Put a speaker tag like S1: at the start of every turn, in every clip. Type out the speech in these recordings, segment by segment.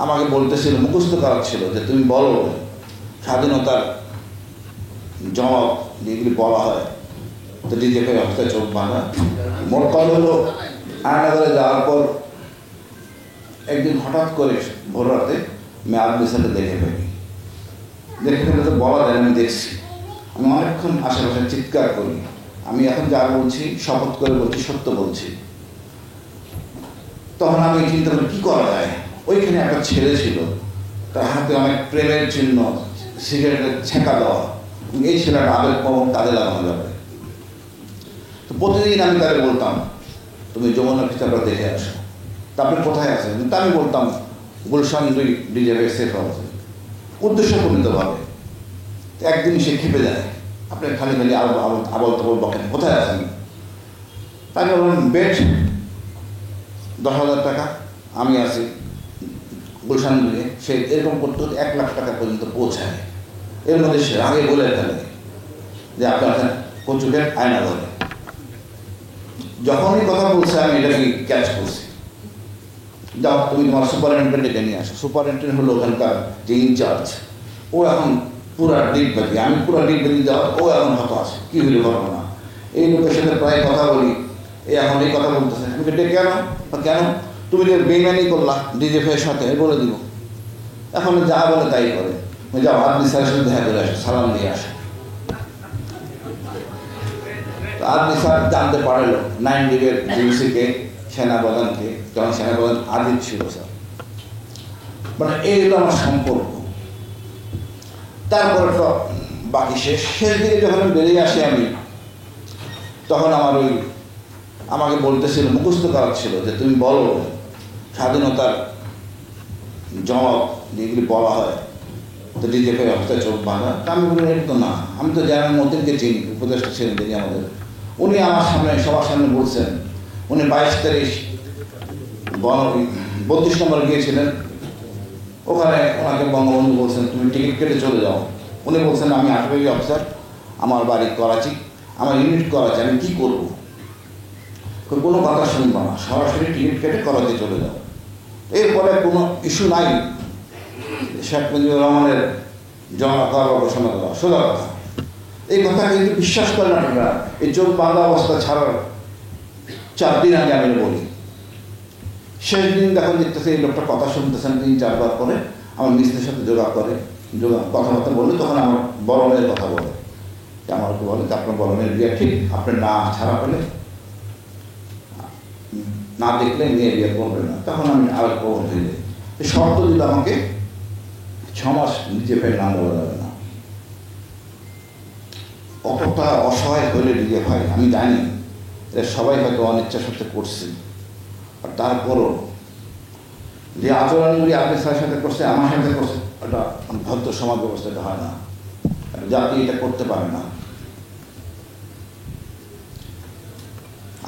S1: আমাকে বলতেছিল, মুখস্থ করা ছিল যে তুমি বলো স্বাধীনতার জবাব যেগুলি বলা হয়, তো ডিজেপি অবস্থায় চোখ বাঁধা। মোট কথা হলো আয়নাগরে যাওয়ার পর একদিন হঠাৎ করে ভোর রাতে আমি আদমির সাথে দেখে ফেলে তো বলা যায় আমি দেখছি। আমি অনেকক্ষণ আশেপাশে চিৎকার করি, আমি এখন যা বলছি শপথ করে বলছি, সত্য বলছি। তখন আমি চিন্তা করি কী করা যায়। ওইখানে একটা ছেলে ছিল, তার হাতে অনেক প্রেমের চিহ্ন, সিগারেটের ছেঁকা দেওয়া। এই ছেলেটা আবেগ প্রবণ কাজে লাগানো যাবে। তো প্রতিদিন আমি তাকে বলতাম তুমি যমুনার ভিতরটা দেখে আসো, তারপরে কোথায় আছে। তা আমি বলতাম গুলশান 2 ডিজেপি সেফ হাউসে, উদ্দেশ্যপ্রণীতভাবে। একদিন সে খেপে যায়, আপনি খালি আবল তাবল বকেন, কোথায় আছেন। তাকে বললাম বেড 10,000 টাকা, আমি আছি গুলশান 2। সে এরকম করতে 1 লাখ টাকা পর্যন্ত পৌঁছায়। এর মধ্যে সে আগে বলে ফেলে যে আপনার কচুকের আয়নাঘরে। যখনই কথা বলছে আমি এটাকে ক্যাচ করছি, যাও তুমি তোমার সুপারিনটেন্ডেন্টকে নিয়ে আসো। সুপারিনটেন্ডেন্ট হলো ওখানকার যে ইনচার্জ, ও এখন পুরা ডিপ বাকি, আমি পুরা ডিপ বাকি যাওয়ার, ও এখন হত আসে কী হইল ঘটনা। এই লোকের সাথে প্রায় কথা বলি, এখন এই কথা বলতেছে। আমি ডেকে কেন তুমি যে বেইমানি করলা ডিজেফের সাথে বলে দিব। এখন যা বলে তাই করে, যাও আদমি স্যারের সাথে দেখা করে আসো, সালাম দিয়ে আসো। আদমি স্যার জানতে পারলো 9 ডিবের ডিউসিকে, সেনাপ্রধানকে, যখন সেনাপ্রধান আদিত ছিল স্যার, মানে এই হলো আমার সম্পর্ক। তারপরে তো বাকি শেষ দিকে যখন বেরিয়ে আসি আমি, তখন আমাকে বলতেছিল, মুখস্থ করা ছিল যে তুমি বলো স্বাধীনতার জবাব যেগুলি বলা হয়, তো ডিজেপি অবস্থায় চোখ বাঁধা। আমি বলি এটা তো না, আমি তো জেনারেল মতিনকে চিনি, উপদেষ্টা ছিলেন তিনি আমাদের। উনি আমার সামনে সবার সামনে বলছেন, উনি 22 তারিখ 32 নম্বর গিয়েছিলেন, ওখানে ওনাকে বঙ্গবন্ধু বলছেন তুমি টিকিট কেটে চলে যাও। উনি বলছেন আমি 8 অফিসার, আমার বাড়ি করাচি, আমার ইউনিট করাচি, আমি কী করবো। কোনো কথা শুনবো না, সরাসরি টিকিট কেটে করাচি চলে যাও। এরপরে কোনো ইস্যু নাই, শেখ মুজিবুর রহমানের জনকর ঘোষণা দেওয়া, সোজা কথা। এই কথা কিন্তু বিশ্বাস করে না তোমরা। এই চোখ বাঁধা অবস্থা ছাড়ার 4 দিন আগে আমি বলি, শেষ দিন দেখেন দেখতেছে এই লোকটা কথা শুনতেছেন 3-4 বার করে আমার মিস্ত্রির সাথে কথাবার্তা বললে, তখন আমার বড় মেয়ের কথা বলে, আমাকে বলে যে আপনার বড় মেয়ের বিয়ে ঠিক, আপনার না ছাড়া পেলে না দেখলে মেয়ে বিয়ে করবে না। তখন আমি আর প্রবণ হয়ে যাই, শর্ত দিল আমাকে 6 মাস নিজে ফের নাম বলা যাবে না। কতটা অসহায় হলে নিজে ভাই আমি জানি, সবাই হয়তো অনিচ্ছা সত্ত্বে করছি। আর তারপরও যে আচরণগুলি আপনি স্যারের সাথে করছে, আমার সাথে করছে, ওটা ভদ্র সমাজ ব্যবস্থাটা হয় না, জাতি এটা করতে পারে না।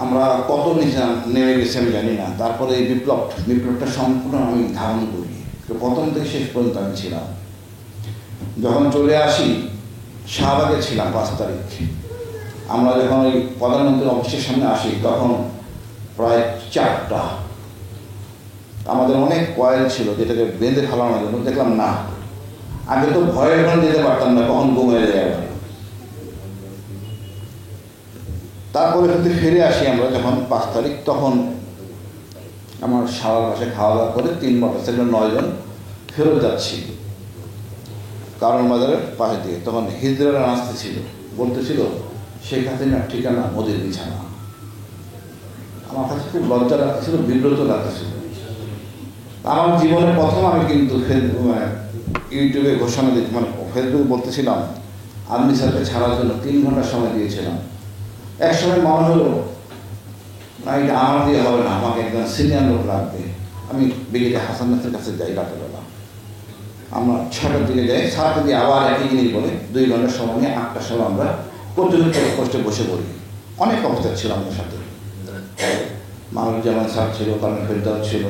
S1: আমরা কত নিচে নেমে গেছি আমি জানি না। তারপরে এই বিপ্লবটা সম্পূর্ণ আমি ধারণ করি, প্রথম থেকে শেষ পর্যন্ত আমি ছিলাম। যখন চলে আসি শাহবাগে ছিলাম 5 তারিখ। আমরা যখন ওই প্রধানমন্ত্রীর অফিসের সামনে আসি তখন প্রায় 4টা। আমাদের অনেক কয়েল ছিল যেটাকে বেঁধে ফেলানোর জন্য। দেখলাম না, আগে তো ভয়ে ওখানে যেতে পারতাম না, কখন ঘুমিয়ে যায়। তারপরে কিন্তু ফিরে আসি আমরা যখন 5 তারিখ, তখন আমার সারা বাসায় খাওয়া দাওয়া করে 3 মোটরসাইকেল 9 জন ফেরত যাচ্ছি কারণ বাজারের পাশে দিয়ে। তখন হিজড়ারা আসতেছিল, বলতেছিল শেখ হাসিনার ঠিকানা মোদির বিছানা। আমার কাছে খুব লজ্জা লাগতেছিল, বিব্রত লাগতেছিল। আমার জীবনের প্রথম আমি কিন্তু ইউটিউবে ঘোষণা দিতে, ফেসবুকে বলতেছিলাম আদমি স্যারকে ছাড়ার জন্য 3 ঘন্টা সময় দিয়েছিলাম। এক সময় মনে হলো না, এটা আমার দিয়ে হবে না, আমাকে একজন সিনিয়র লোক লাগবে। আমি ব্রিগেডিয়ার হাসান নাসের কাছে যাই রাতেরবেলা। আমরা 6টার দিকে যাই, 7টার দিকে আবার একই জিনিস বলে 2 ঘন্টার সময় নিয়ে 8টার সময় আমরা প্রচুর কষ্টে বসে পড়ি। অনেক অবস্থা ছিল আমাদের সাথে, মানুষজন স্যার ছিল, কারণ ফেরদার ছিল।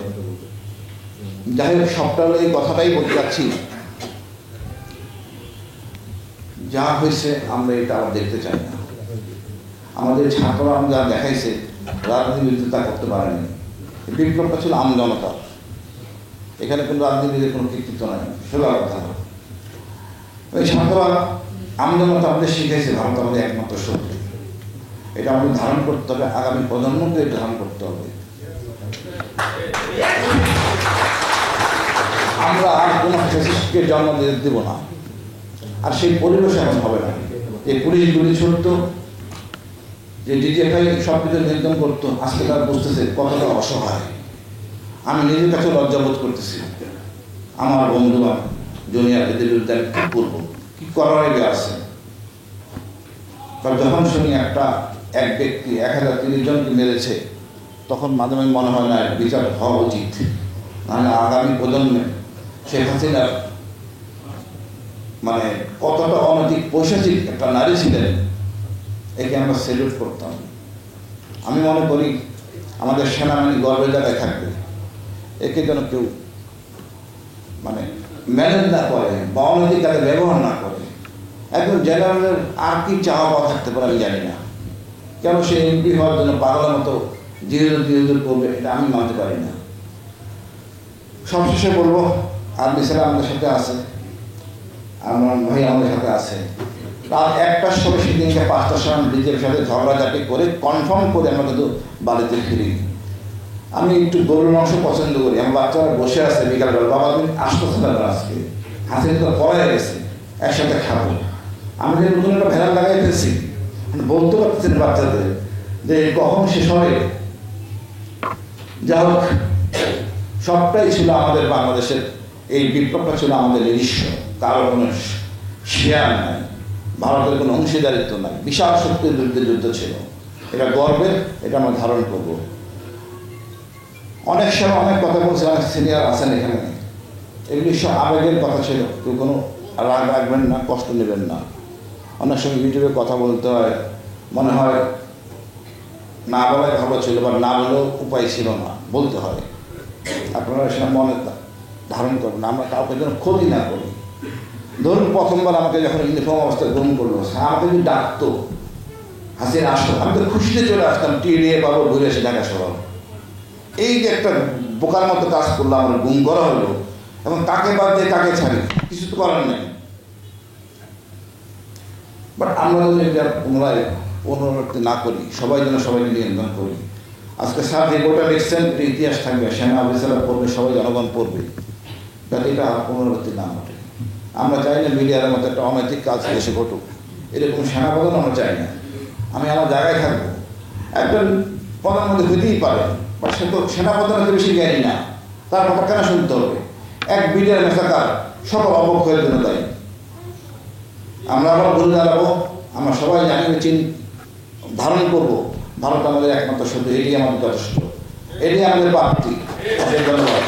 S1: যাই হোক, সবটা এই কথাটাই বলতে চাচ্ছি, যা হয়েছে আমরা এটা আবার দেখতে চাই না। আমাদের ছাত্ররা যা দেখাইছে রাজনীতির বিরুদ্ধে তা করতে পারেনি। বিপ্লবটা ছিল আমজনতার। এখানে কোনো রাজনীতির কোনো কৃতিত্ব নাই, সোজা কথা। ওই ছাত্ররা আমাদের মতো আমাদের শিখেছে ভারত আমাদের একমাত্র শক্তি, এটা আমাদের ধারণ করতে হবে, আগামী প্রজন্মকে এটা ধারণ করতে হবে। আমরা আর কোনো ফ্যাসিস্টকে জন্ম দেব না, আর সেই পরিবেশ এখন হবে না। এই পুলিশগুলি ছুটত, যে ডিজিএফআই সব কিছু নিয়ন্ত্রণ করতো, আজকে তারা বুঝতেছে কতটা অসহায়। আমি নিজের কাছে লজ্জাবোধ করতেছি, আমার বন্ধু জুনিয়র এদের বিরুদ্ধে আমি কী করবো, কী করার আগে আছে। কারণ যখন শুনি এক ব্যক্তি 1030 জনকে মেরেছে, তখন মাঝে মাঝে মনে হয় না বিচার হওয়া উচিত, নাহলে আগামী প্রজন্মে শেখ হাসিনার মানে কতটা অনৈতিক পৈশাচিক একটা নারী ছিলেন, একে আমরা সেলুট করতাম। আমি মনে করি আমাদের সেনাবাহিনী গর্বের জায়গায় থাকবে, একে যেন কেউ মানে ম্যানেজ না করে বা অনৈতিক কাজে ব্যবহার না করে। একজন জেনারেলের আর কি চাওয়া পাওয়া থাকতে পারে আমি জানি না, কেন সে এমপি হওয়ার জন্য পাগলের মতো জিরোদুর করবে, এটা আমি মানতে পারি না। সবশেষে বলবো, আর্মি স্যার আমাদের সাথে আছে, আমার ভাই আমাদের সাথে আছে। রাত 1টার সময় সেদিনকে 5টার সময় ব্রিজের সাথে ঝগড়াঝাটি করে কনফার্ম করে আমরা কিন্তু বাড়িতে ফিরি। আমি একটু গরুর মাংস পছন্দ করি, আমার বাচ্চারা বসে আছে বিকালবেলা, বাবা তুমি আসতেছে না আজকে, হাসি তো পড়ে গেছে, একসাথে খাবো। আমি যে নতুন একটা ভেড়া লাগাই ফেলছি, বলতে পারতেছি না বাচ্চাদের যে কখন শেষ হবে। যা হোক, সবটাই ছিল আমাদের বাংলাদেশের, এই বিপ্লবটা ছিল আমাদের নিজস্ব, কারো কোনো শেয়ার নাই, ভারতের কোনো অংশীদারিত্ব নাই, বিশাল শক্তির বিরুদ্ধে যুদ্ধ ছিল। এটা গর্বের, এটা আমরা ধারণ করব। অনেক সময় অনেক কথা বলছে, অনেক সিনিয়র আছেন এখানে, এগুলি সব আবেগের কথা ছিল, কেউ কোনো রাগ রাখবেন না, কষ্ট নেবেন না। অনেক সময় ইউটিউবে কথা বলতে হয়, মনে হয় না বলাই ভালো ছিল, বা না বলেও উপায় ছিল না, বলতে হয়। আপনারা সেটা মনে ধারণ করবেন, আমরা কাউকে যেন ক্ষতি না করি। ধরুন প্রথমবার আমাকে যখন ইউনিফর্ম অবস্থায় গ্রহণ করলো, আমাকে যদি ডাকতো হাসির আসতো, আমি তো খুশিতে চলে আসতাম, টিএ পাবো, ঘুরে এসে ঢাকা শহর। এই যে একটা বোকার মতো কাজ করলো, আমার গুম করা হলো, এবং কাকে বাদ দিয়ে কাকে ছাড়ি, কিছু তো করার নেই। বাট আমরা যদি এটা পুনরাবৃত্তি না করি, সবাই যেন সবাইকে নিয়ন্ত্রণ করি। আজকে স্যার যে গোটা লিখছেন, ইতিহাস থাকবে, সেনা অফিসাররা পড়বে, সবাই জনগণ পড়বে, যাতে এটা পুনরাবৃত্তি না ঘটে। আমরা চাই না মিডিয়ার মতো একটা অনৈতিক কাজ দেশে ঘটুক, এরকম সেনাপ্রধান আমরা চাই না। আমি আমার জায়গায় থাকবো, একজন প্রধানমন্ত্রী হইতেই পারে, বা সে তো সেনাপ্রধানের বেশি জ্ঞানী না, তার কথা কেন শুনতে হবে? এক বিডিআর মেসাকার সকল অবক্ষয়ের জন্য দায়ী। আমরা আবার বলে দাঁড়াবো, আমরা সবাই জানি ধারণ করবো, ভারত আমাদের একমাত্র শত্রু, এটি আমাদের যথেষ্ট, এটি আমাদের প্রাপ্তি। ধন্যবাদ।